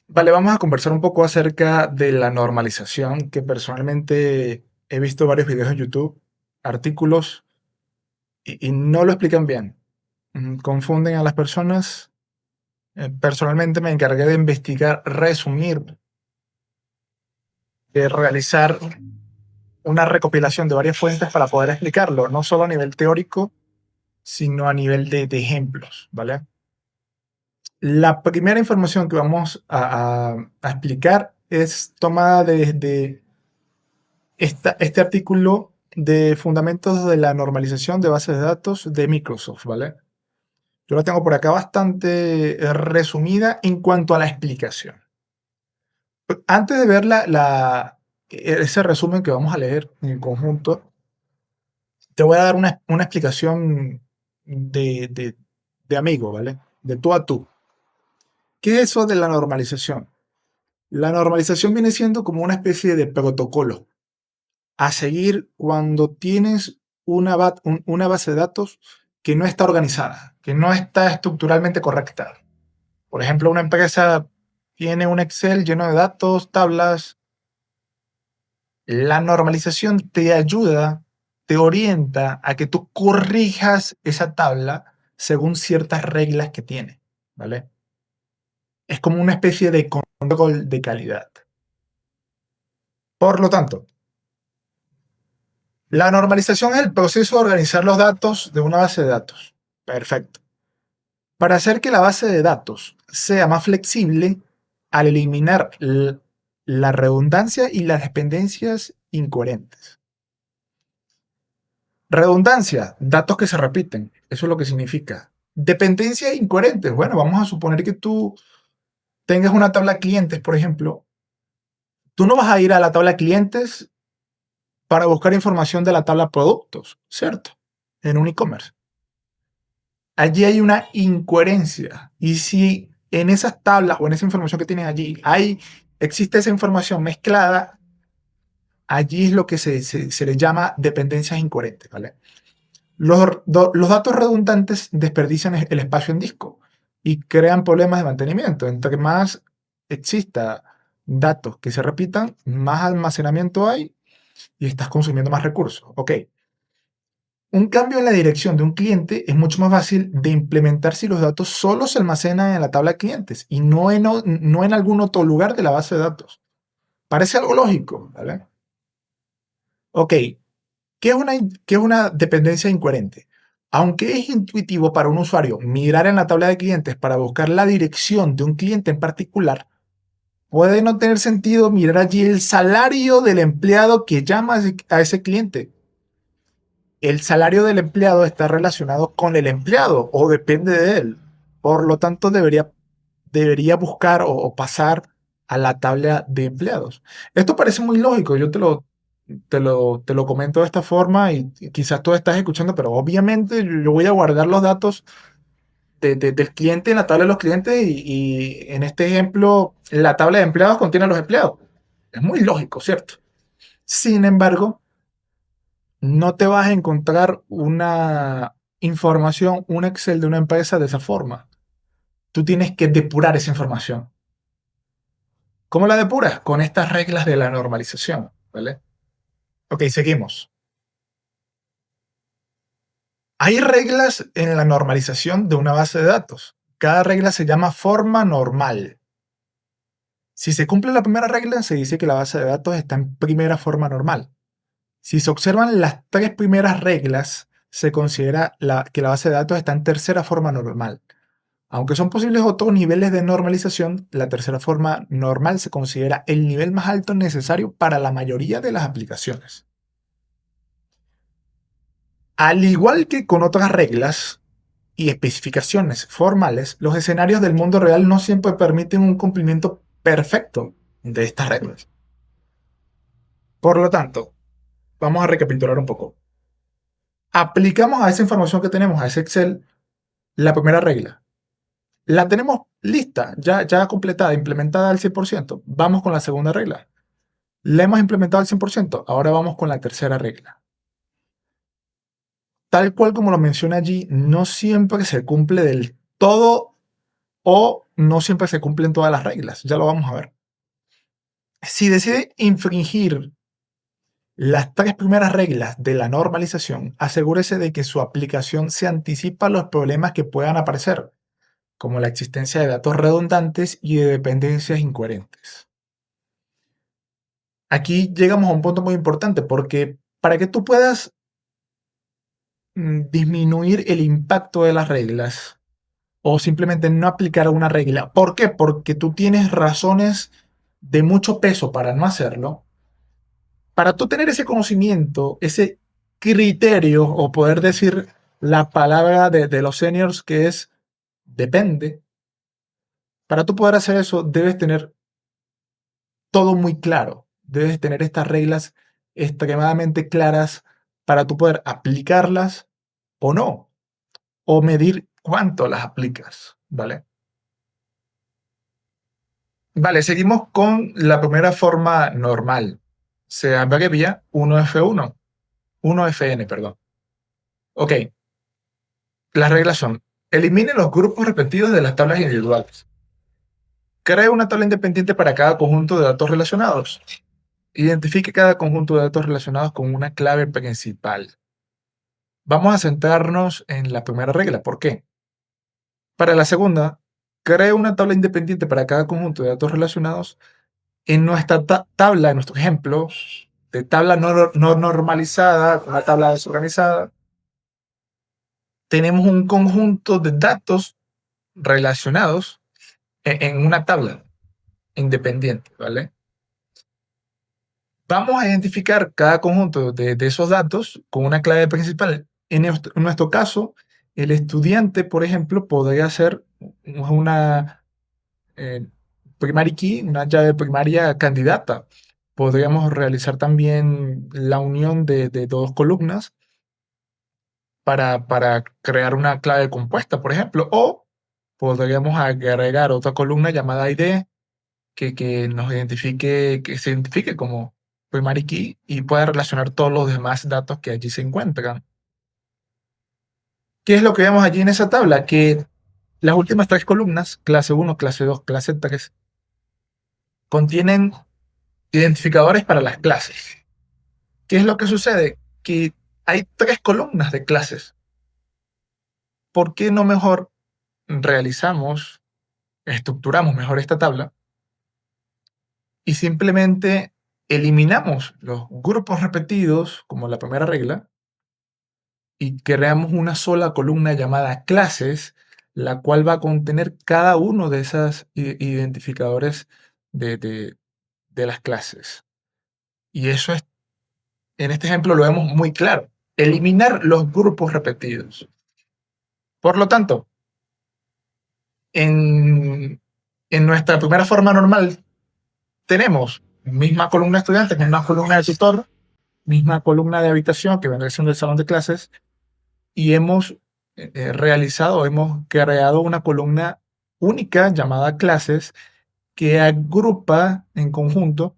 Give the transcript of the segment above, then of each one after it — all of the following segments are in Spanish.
Vale, vamos a conversar un poco acerca de la normalización, que personalmente he visto varios videos en YouTube, artículos, y no lo explican bien. Confunden a las personas. Personalmente me encargué de investigar, resumir, de realizar una recopilación de varias fuentes para poder explicarlo, no solo a nivel teórico, sino a nivel de ejemplos, ¿vale? La primera información que vamos a explicar es tomada desde este artículo de fundamentos de la normalización de bases de datos de Microsoft, ¿vale? Yo la tengo por acá bastante resumida en cuanto a la explicación. Antes de ver ese resumen que vamos a leer en conjunto, te voy a dar una explicación de amigo, ¿vale? De tú a tú. ¿Qué es eso de la normalización? La normalización viene siendo como una especie de protocolo a seguir cuando tienes una base de datos que no está organizada, que no está estructuralmente correcta. Por ejemplo, una empresa tiene un Excel lleno de datos, tablas. La normalización te ayuda, te orienta a que tú corrijas esa tabla según ciertas reglas que tiene, ¿vale? Es como una especie de control de calidad. Por lo tanto, la normalización es el proceso de organizar los datos de una base de datos. Perfecto. Para hacer que la base de datos sea más flexible, al eliminar la redundancia y las dependencias incoherentes. Redundancia, datos que se repiten. Eso es lo que significa. Dependencias incoherentes. Bueno, vamos a suponer que tú tengas una tabla de clientes, por ejemplo. Tú no vas a ir a la tabla de clientes para buscar información de la tabla productos, ¿cierto? En un e-commerce. Allí hay una incoherencia. Y si en esas tablas o en esa información que tienes allí existe esa información mezclada, allí es lo que se le llama dependencias incoherentes, ¿vale? Los datos redundantes desperdician el espacio en disco y crean problemas de mantenimiento. Entre más exista datos que se repitan, más almacenamiento hay y estás consumiendo más recursos. Ok. Un cambio en la dirección de un cliente es mucho más fácil de implementar si los datos solo se almacenan en la tabla de clientes y no en algún otro lugar de la base de datos. Parece algo lógico, ¿vale? Ok, qué es una dependencia incoherente? Aunque es intuitivo para un usuario mirar en la tabla de clientes para buscar la dirección de un cliente en particular, puede no tener sentido mirar allí el salario del empleado que llama a ese cliente. El salario del empleado está relacionado con el empleado o depende de él. Por lo tanto, debería buscar o pasar a la tabla de empleados. Esto parece muy lógico, yo te lo comento de esta forma y quizás tú estás escuchando, pero obviamente yo voy a guardar los datos del cliente en la tabla de los clientes y en este ejemplo la tabla de empleados contiene a los empleados. Es muy lógico, ¿cierto? Sin embargo, no te vas a encontrar una información, un Excel de una empresa de esa forma. Tú tienes que depurar esa información. ¿Cómo la depuras? Con estas reglas de la normalización, ¿vale? Ok, seguimos. Hay reglas en la normalización de una base de datos. Cada regla se llama forma normal. Si se cumple la primera regla, se dice que la base de datos está en primera forma normal. Si se observan las tres primeras reglas, se considera que la base de datos está en tercera forma normal. Aunque son posibles otros niveles de normalización, la tercera forma normal se considera el nivel más alto necesario para la mayoría de las aplicaciones. Al igual que con otras reglas y especificaciones formales, los escenarios del mundo real no siempre permiten un cumplimiento perfecto de estas reglas. Por lo tanto, vamos a recapitular un poco. Aplicamos a esa información que tenemos, a ese Excel, la primera regla. La tenemos lista, ya completada, implementada al 100%. Vamos con la segunda regla. La hemos implementado al 100%. Ahora vamos con la tercera regla. Tal cual como lo menciona allí, no siempre se cumple del todo o no siempre se cumplen todas las reglas, ya lo vamos a ver. Si decide infringir las 3 primeras reglas de la normalización, asegúrese de que su aplicación se anticipa a los problemas que puedan aparecer, como la existencia de datos redundantes y de dependencias incoherentes. Aquí llegamos a un punto muy importante porque para que tú puedas disminuir el impacto de las reglas o simplemente no aplicar una regla, ¿por qué? Porque tú tienes razones de mucho peso para no hacerlo. Para tú tener ese conocimiento, ese criterio o poder decir la palabra de los seniors que es depende, para tú poder hacer eso debes tener todo muy claro, debes tener estas reglas extremadamente claras para tú poder aplicarlas o no, o medir cuánto las aplicas, ¿vale? Vale, seguimos con la primera forma normal. Se abrevia 1F1, 1FN, perdón. Ok, las reglas son: elimine los grupos repetidos de las tablas individuales. Cree una tabla independiente para cada conjunto de datos relacionados. Identifique cada conjunto de datos relacionados con una clave principal. Vamos a centrarnos en la primera regla. ¿Por qué? Para la segunda, cree una tabla independiente para cada conjunto de datos relacionados. En nuestra tabla, en nuestro ejemplo de tabla no normalizada, una tabla desorganizada, tenemos un conjunto de datos relacionados en una tabla independiente, ¿vale? Vamos a identificar cada conjunto de esos datos con una clave principal. En nuestro caso, el estudiante, por ejemplo, podría hacer una primary key, una llave primaria candidata. Podríamos realizar también la unión de dos columnas para crear una clave compuesta, por ejemplo, o podríamos agregar otra columna llamada ID que nos identifique, que se identifique como primary key y pueda relacionar todos los demás datos que allí se encuentran. ¿Qué es lo que vemos allí en esa tabla? Que las últimas 3 columnas, clase 1, clase 2, clase 3, contienen identificadores para las clases. ¿Qué es lo que sucede? Que hay 3 columnas de clases. ¿Por qué no mejor estructuramos mejor esta tabla y simplemente eliminamos los grupos repetidos, como la primera regla, y creamos una sola columna llamada clases, la cual va a contener cada uno de esos identificadores de las clases? Y eso es, en este ejemplo lo vemos muy claro. Eliminar los grupos repetidos. Por lo tanto, en nuestra primera forma normal tenemos misma columna de estudiantes, misma columna de tutor, misma columna de habitación que vendrá siendo el salón de clases, y hemos hemos creado una columna única llamada clases que agrupa en conjunto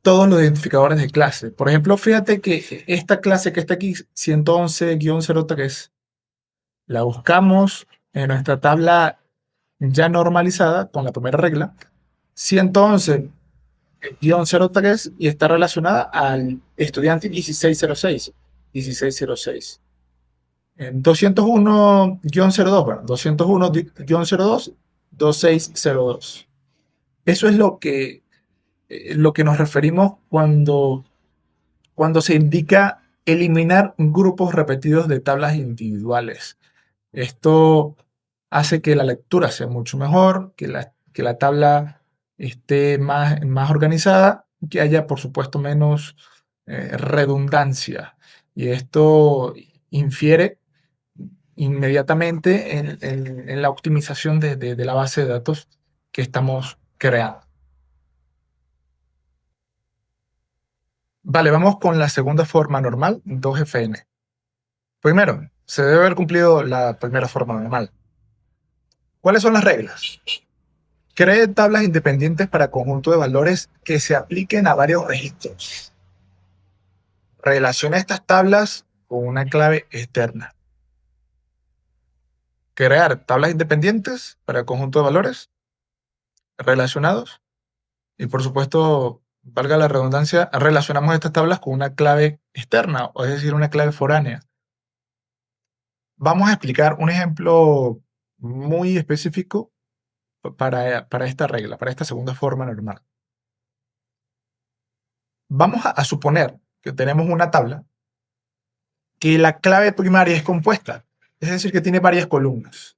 todos los identificadores de clase. Por ejemplo, fíjate que esta clase que está aquí, 111-03, la buscamos en nuestra tabla ya normalizada con la primera regla, 111-03, y está relacionada al estudiante 1606. 1606. 201-02, bueno, 201-02, 2602. Eso es lo que nos referimos cuando se indica eliminar grupos repetidos de tablas individuales. Esto hace que la lectura sea mucho mejor, que la tabla esté más organizada, que haya, por supuesto, menos redundancia. Y esto infiere inmediatamente en la optimización de la base de datos que estamos creando. Vale, vamos con la segunda forma normal, 2FN. Primero, se debe haber cumplido la primera forma normal. ¿Cuáles son las reglas? Cree tablas independientes para conjunto de valores que se apliquen a varios registros. Relaciona estas tablas con una clave externa. crear tablas independientes para el conjunto de valores relacionados y, por supuesto, valga la redundancia, relacionamos estas tablas con una clave externa, o es decir, una clave foránea. Vamos a explicar un ejemplo muy específico para esta regla, para esta segunda forma normal. Vamos a suponer que tenemos una tabla que la clave primaria es compuesta, es decir, que tiene varias columnas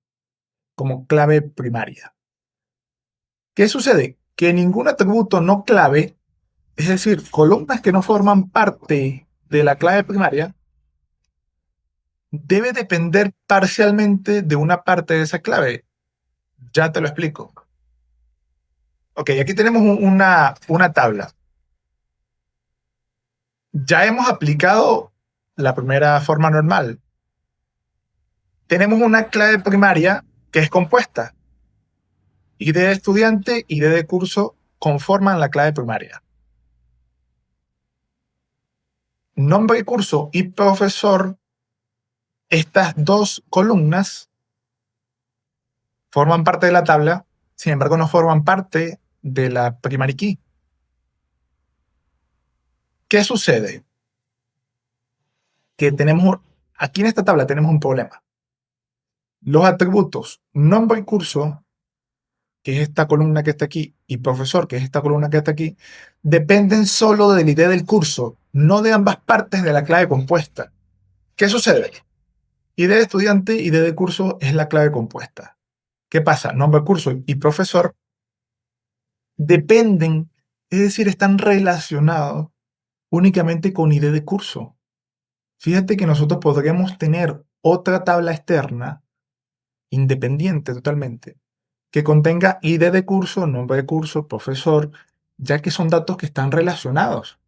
como clave primaria. ¿Qué sucede? Que ningún atributo no clave, es decir, columnas que no forman parte de la clave primaria, debe depender parcialmente de una parte de esa clave. Ya te lo explico. Ok, aquí tenemos una tabla. Ya hemos aplicado la primera forma normal. Tenemos una clave primaria que es compuesta. ID de estudiante y ID de curso conforman la clave primaria. Nombre de curso y profesor, estas dos columnas forman parte de la tabla, sin embargo no forman parte de la primary key. ¿Qué sucede? Que aquí en esta tabla tenemos un problema. Los atributos nombre y curso, que es esta columna que está aquí, y profesor, que es esta columna que está aquí, dependen solo del ID del curso, no de ambas partes de la clave compuesta. ¿Qué sucede? ID de estudiante y ID de curso es la clave compuesta. ¿Qué pasa? Nombre, curso y profesor dependen, es decir, están relacionados únicamente con ID de curso. Fíjate que nosotros podríamos tener otra tabla externa, independiente totalmente, que contenga ID de curso, nombre de curso, profesor, ya que son datos que están relacionados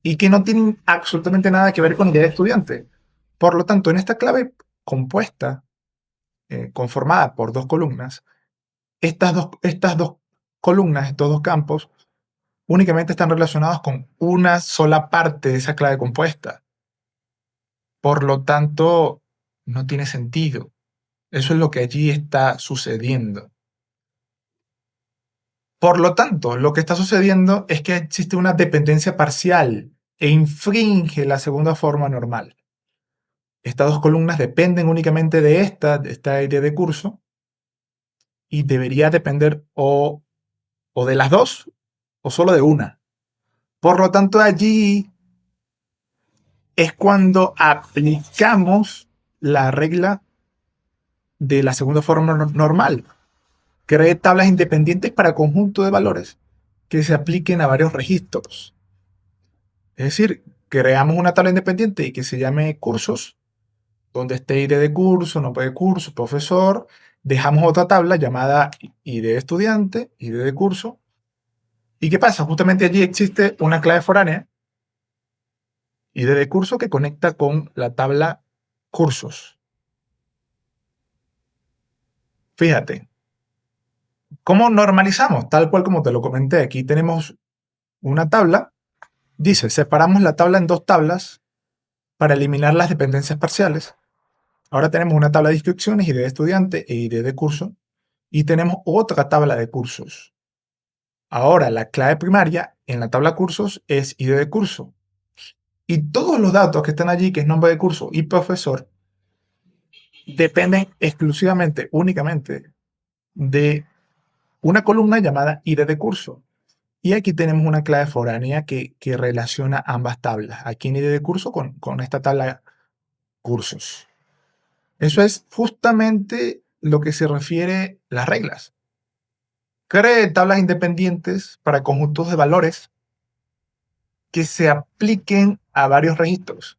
y que no tienen absolutamente nada que ver con ID de estudiante. Por lo tanto, en esta clave compuesta, conformada por dos columnas, estas dos columnas, estos dos campos, únicamente están relacionados con una sola parte de esa clave compuesta. Por lo tanto, no tiene sentido. Eso es lo que allí está sucediendo. Por lo tanto, lo que está sucediendo es que existe una dependencia parcial e infringe la segunda forma normal. Estas dos columnas dependen únicamente de esta idea de curso, y debería depender o de las dos o solo de una. Por lo tanto, allí es cuando aplicamos la regla de la segunda forma normal. Cree tablas independientes para conjunto de valores que se apliquen a varios registros. Es decir, creamos una tabla independiente y que se llame cursos, donde esté ID de curso, nombre de curso, profesor. Dejamos otra tabla llamada ID de estudiante, ID de curso. ¿Y qué pasa? Justamente allí existe una clave foránea, ID de curso, que conecta con la tabla cursos. Fíjate, ¿cómo normalizamos? Tal cual como te lo comenté, aquí tenemos una tabla. Dice, separamos la tabla en dos tablas para eliminar las dependencias parciales. Ahora tenemos una tabla de inscripciones, ID de estudiante e ID de curso, y tenemos otra tabla de cursos. Ahora la clave primaria en la tabla cursos es ID de curso. Y todos los datos que están allí, que es nombre de curso y profesor, dependen exclusivamente, únicamente, de una columna llamada ID de curso. Y aquí tenemos una clave foránea que relaciona ambas tablas. Aquí en ID de curso con esta tabla cursos. Eso es justamente lo que se refiere a las reglas. Cree tablas independientes para conjuntos de valores que se apliquen a varios registros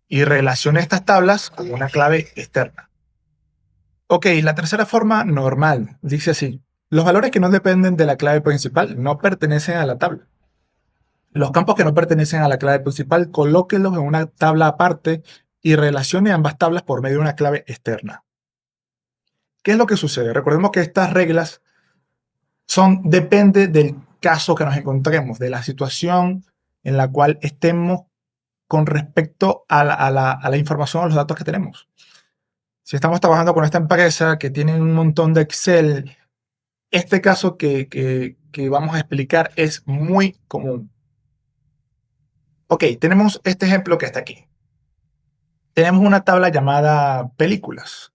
y relacione estas tablas con una clave externa. Ok, la tercera forma normal dice así: los valores que no dependen de la clave principal no pertenecen a la tabla. Los campos que no pertenecen a la clave principal, colóquenlos en una tabla aparte y relacione ambas tablas por medio de una clave externa. ¿Qué es lo que sucede? Recordemos que estas reglas depende del caso que nos encontremos, de la situación en la cual estemos con respecto a la información o los datos que tenemos. Si estamos trabajando con esta empresa que tiene un montón de Excel, este caso que vamos a explicar es muy común. Ok, tenemos este ejemplo que está aquí. Tenemos una tabla llamada películas.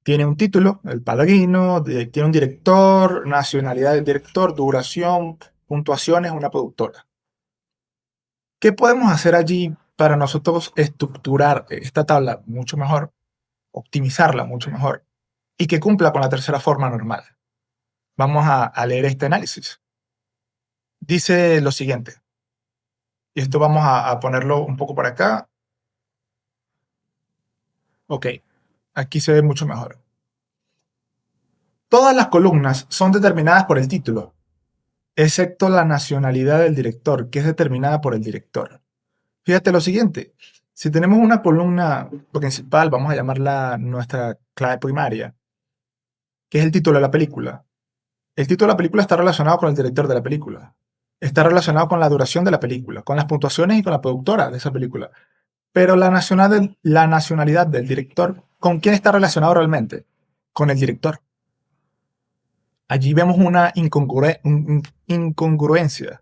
Tiene un título, El Padrino, tiene un director, nacionalidad del director, duración, puntuaciones, una productora. ¿Qué podemos hacer allí para nosotros estructurar esta tabla mucho mejor, optimizarla mucho mejor y que cumpla con la tercera forma normal? Vamos a leer este análisis. Dice lo siguiente, y esto vamos a ponerlo un poco por acá. Ok, aquí se ve mucho mejor. Todas las columnas son determinadas por el título, excepto la nacionalidad del director, que es determinada por el director. Fíjate lo siguiente, si tenemos una columna principal, vamos a llamarla nuestra clave primaria, que es el título de la película. El título de la película está relacionado con el director de la película. Está relacionado con la duración de la película, con las puntuaciones y con la productora de esa película. Pero la nacionalidad del director, ¿con quién está relacionado realmente? Con el director. Allí vemos una incongruencia.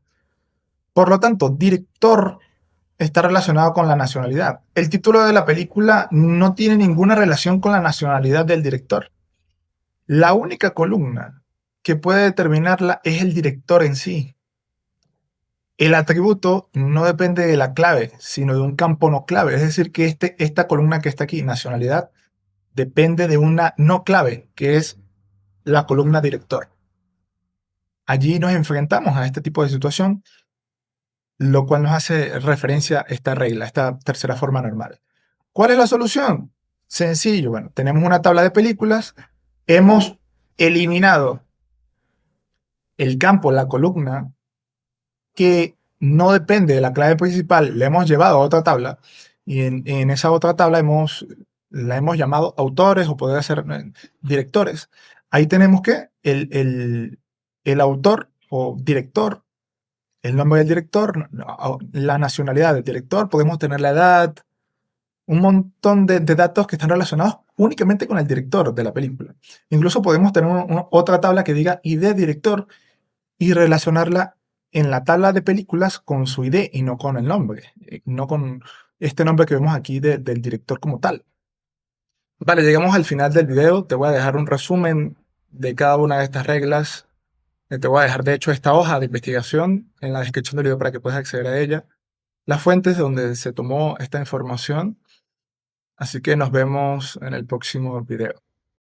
Por lo tanto, director está relacionado con la nacionalidad. El título de la película no tiene ninguna relación con la nacionalidad del director. La única columna que puede determinarla es el director en sí. El atributo no depende de la clave, sino de un campo no clave. Es decir, que esta columna que está aquí, nacionalidad, depende de una no clave, que es la columna director. Allí nos enfrentamos a este tipo de situación, lo cual nos hace referencia a esta regla, esta tercera forma normal. ¿Cuál es la solución? Sencillo, bueno, tenemos una tabla de películas, hemos eliminado el campo, la columna, que no depende de la clave principal, la hemos llevado a otra tabla y en esa otra tabla la hemos llamado autores o podría ser directores. Ahí tenemos que el autor o director, el nombre del director, la nacionalidad del director, podemos tener la edad, un montón de datos que están relacionados únicamente con el director de la película. Incluso podemos tener otra tabla que diga ID director y relacionarla en la tabla de películas con su ID y no con el nombre, no con este nombre que vemos aquí del director como tal. Vale, llegamos al final del video. Te voy a dejar un resumen de cada una de estas reglas. Te voy a dejar, de hecho, esta hoja de investigación en la descripción del video para que puedas acceder a ella. Las fuentes donde se tomó esta información. Así que nos vemos en el próximo video.